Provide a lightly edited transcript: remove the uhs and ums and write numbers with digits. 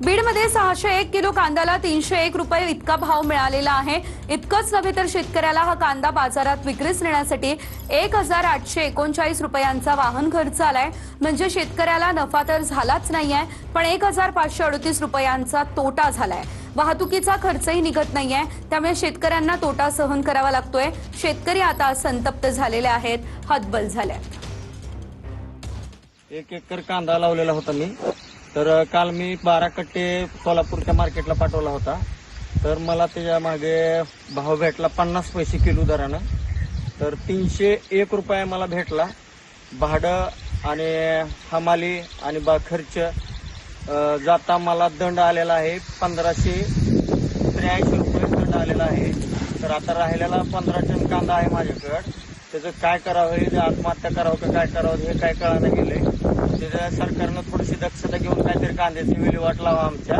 बीडमध्ये 601 किलो कांद्याला 301 रुपये इतका भाव मिळालेला आहे। इतकंच नव्हे तर शेतकऱ्याला हा कांदा बाजारात विक्रीस नेण्यासाठी 1839 रुपयांचा वाहन खर्च आलाय। म्हणजे शेतकऱ्याला नफा तर झालाच नाहीये, पण 1538 रुपयांचा तोटा झालाय। वाहतुकीचा खर्चही निघत नाहीये, त्यामुळे शेतकऱ्यांना तोटा सहन करावा लागतोय। शेतकरी आता संतप्त झालेले आहेत, हतबल झालेत। 1 एकर कांदा लावलेला होता मी, तर काल मी 12 कट्टे सोलापूरच्या मार्केटला पाठवला होता। तर मला त्याच्या मागे भाव भेटला 50 पैसे किलो दरानं। तर 301 रुपये मला भेटला। भाडं आणि हमाली आणि खर्च जाता मला दंड आलेला आहे 1583 रुपये दंड आलेला आहे। तर आता राहिलेला 15 टन कांदा आहे माझ्याकडे। त्याचं काय करावं, हे आत्महत्या करावं का काय करावं हे काय कळायला गेलंय। त्याच्या सरकारनं थोडीशी दक्षता घेऊन काहीतरी कांद्याची विल्हेवाट लावा आमच्या।